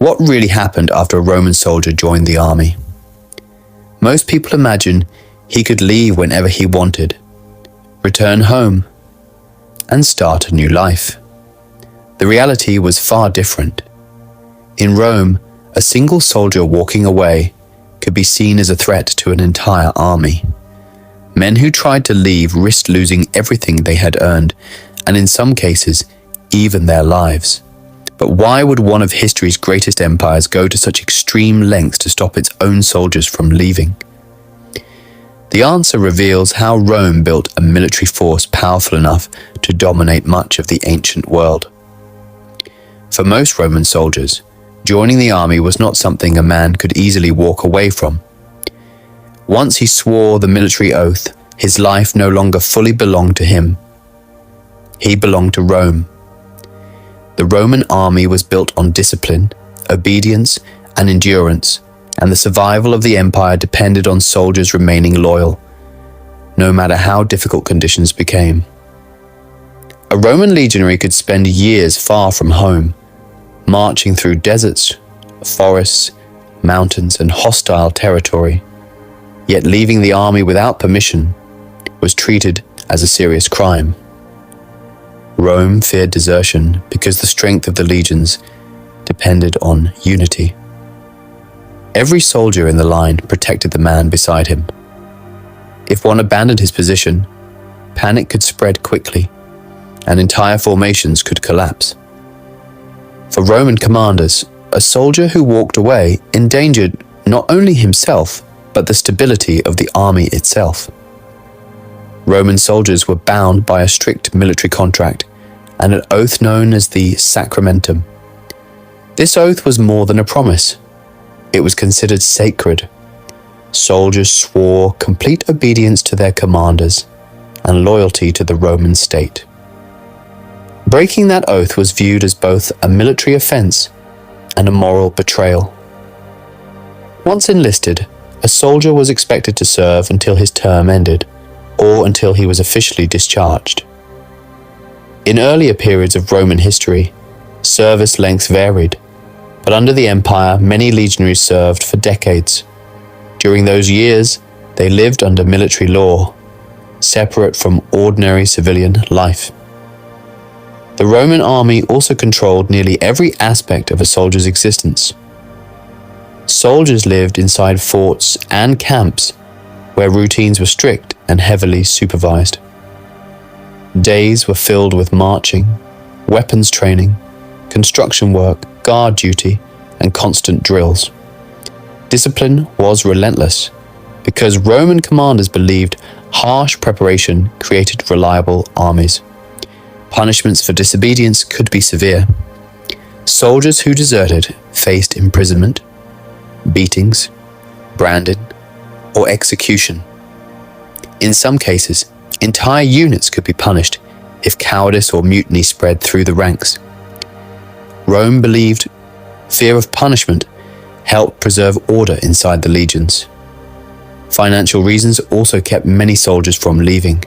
What really happened after a Roman soldier joined the army? Most people imagine he could leave whenever he wanted, return home, and start a new life. The reality was far different. In Rome, a single soldier walking away could be seen as a threat to an entire army. Men who tried to leave risked losing everything they had earned, and in some cases, even their lives. But why would one of history's greatest empires go to such extreme lengths to stop its own soldiers from leaving? The answer reveals how Rome built a military force powerful enough to dominate much of the ancient world. For most Roman soldiers, joining the army was not something a man could easily walk away from. Once he swore the military oath, his life no longer fully belonged to him. He belonged to Rome. The Roman army was built on discipline, obedience, and endurance, and the survival of the empire depended on soldiers remaining loyal, no matter how difficult conditions became. A Roman legionary could spend years far from home, marching through deserts, forests, mountains, and hostile territory. Yet leaving the army without permission was treated as a serious crime. Rome feared desertion because the strength of the legions depended on unity. Every soldier in the line protected the man beside him. If one abandoned his position, panic could spread quickly, and entire formations could collapse. For Roman commanders, a soldier who walked away endangered not only himself, but the stability of the army itself. Roman soldiers were bound by a strict military contract and an oath known as the sacramentum. This oath was more than a promise. It was considered sacred. Soldiers swore complete obedience to their commanders and loyalty to the Roman state. Breaking that oath was viewed as both a military offense and a moral betrayal. Once enlisted, a soldier was expected to serve until his term ended, or until he was officially discharged. In earlier periods of Roman history, service lengths varied, but under the empire, many legionaries served for decades. During those years, they lived under military law, separate from ordinary civilian life. The Roman army also controlled nearly every aspect of a soldier's existence. Soldiers lived inside forts and camps where routines were strict and heavily supervised. Days were filled with marching, weapons training, construction work, guard duty, and constant drills. Discipline was relentless because Roman commanders believed harsh preparation created reliable armies. Punishments for disobedience could be severe. Soldiers who deserted faced imprisonment, beatings, branding, or execution. In some cases, entire units could be punished if cowardice or mutiny spread through the ranks. Rome believed fear of punishment helped preserve order inside the legions. Financial reasons also kept many soldiers from leaving.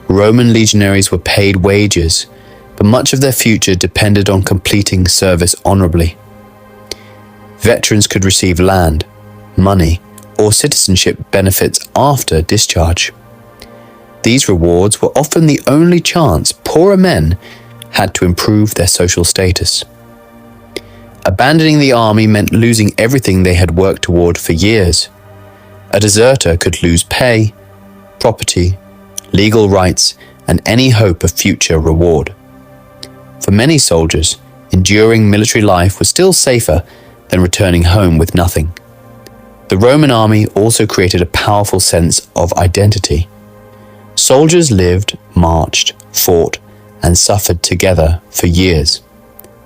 Roman legionaries were paid wages, but much of their future depended on completing service honorably. Veterans could receive land, money, or citizenship benefits after discharge. These rewards were often the only chance poorer men had to improve their social status. Abandoning the army meant losing everything they had worked toward for years. A deserter could lose pay, property, legal rights, and any hope of future reward. For many soldiers, enduring military life was still safer than returning home with nothing. The Roman army also created a powerful sense of identity. Soldiers lived, marched, fought, and suffered together for years.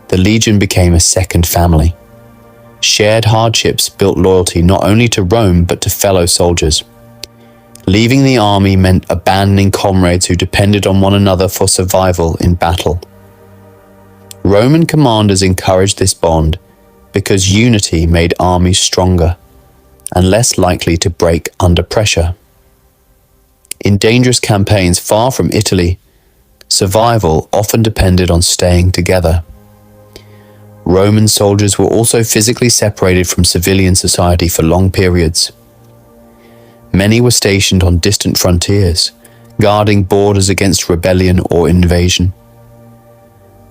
The legion became a second family. Shared hardships built loyalty not only to Rome but to fellow soldiers. Leaving the army meant abandoning comrades who depended on one another for survival in battle. Roman commanders encouraged this bond because unity made armies stronger and less likely to break under pressure. In dangerous campaigns far from Italy, survival often depended on staying together. Roman soldiers were also physically separated from civilian society for long periods. Many were stationed on distant frontiers, guarding borders against rebellion or invasion.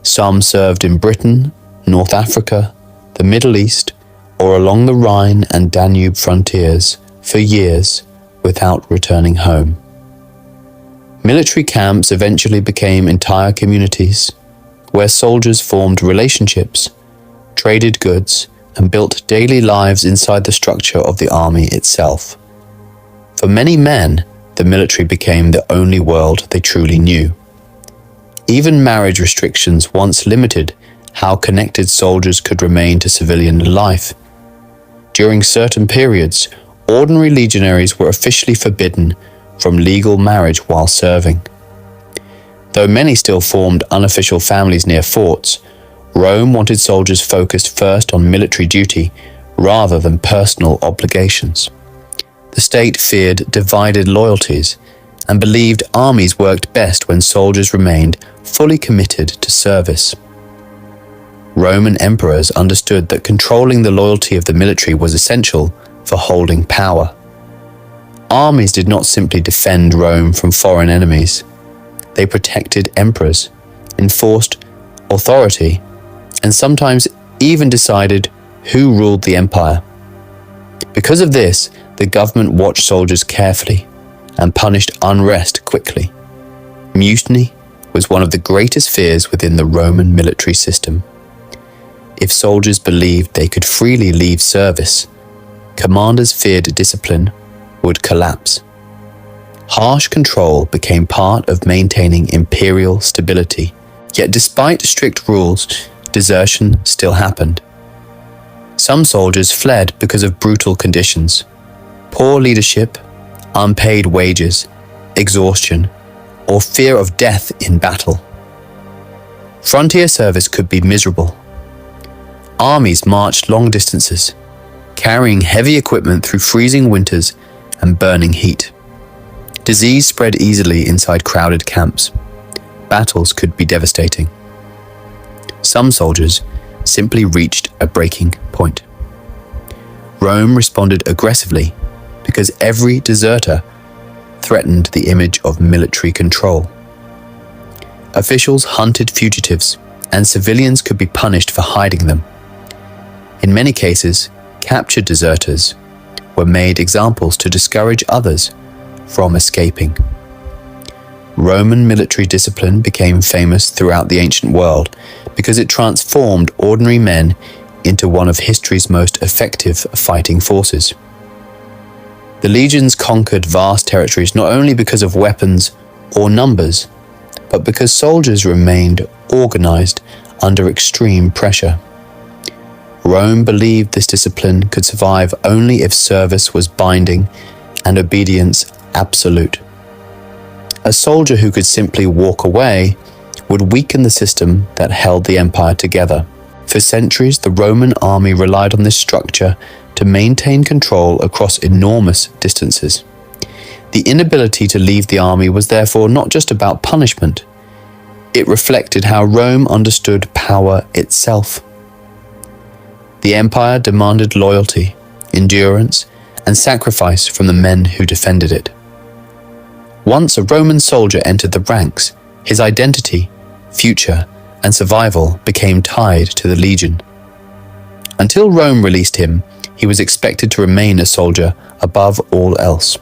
Some served in Britain, North Africa, the Middle East, or along the Rhine and Danube frontiers for years without returning home. Military camps eventually became entire communities where soldiers formed relationships, traded goods, and built daily lives inside the structure of the army itself. For many men, the military became the only world they truly knew. Even marriage restrictions once limited how connected soldiers could remain to civilian life. During certain periods, ordinary legionaries were officially forbidden from legal marriage while serving. Though many still formed unofficial families near forts, Rome wanted soldiers focused first on military duty rather than personal obligations. The state feared divided loyalties and believed armies worked best when soldiers remained fully committed to service. Roman emperors understood that controlling the loyalty of the military was essential for holding power. Armies did not simply defend Rome from foreign enemies. They protected emperors, enforced authority, and sometimes even decided who ruled the empire. Because of this, the government watched soldiers carefully and punished unrest quickly. Mutiny was one of the greatest fears within the Roman military system. If soldiers believed they could freely leave service, commanders feared discipline would collapse. Harsh control became part of maintaining imperial stability. Yet despite strict rules, desertion still happened. Some soldiers fled because of brutal conditions, poor leadership, unpaid wages, exhaustion, or fear of death in battle. Frontier service could be miserable. Armies marched long distances, carrying heavy equipment through freezing winters and burning heat. Disease spread easily inside crowded camps. Battles could be devastating. Some soldiers simply reached a breaking point. Rome responded aggressively because every deserter threatened the image of military control. Officials hunted fugitives, and civilians could be punished for hiding them. In many cases, captured deserters were made examples to discourage others from escaping. Roman military discipline became famous throughout the ancient world because it transformed ordinary men into one of history's most effective fighting forces. The legions conquered vast territories not only because of weapons or numbers, but because soldiers remained organized under extreme pressure. Rome believed this discipline could survive only if service was binding and obedience absolute. A soldier who could simply walk away would weaken the system that held the empire together. For centuries, the Roman army relied on this structure to maintain control across enormous distances. The inability to leave the army was therefore not just about punishment. It reflected how Rome understood power itself. The empire demanded loyalty, endurance, and sacrifice from the men who defended it. Once a Roman soldier entered the ranks, his identity, future, and survival became tied to the legion. Until Rome released him, he was expected to remain a soldier above all else.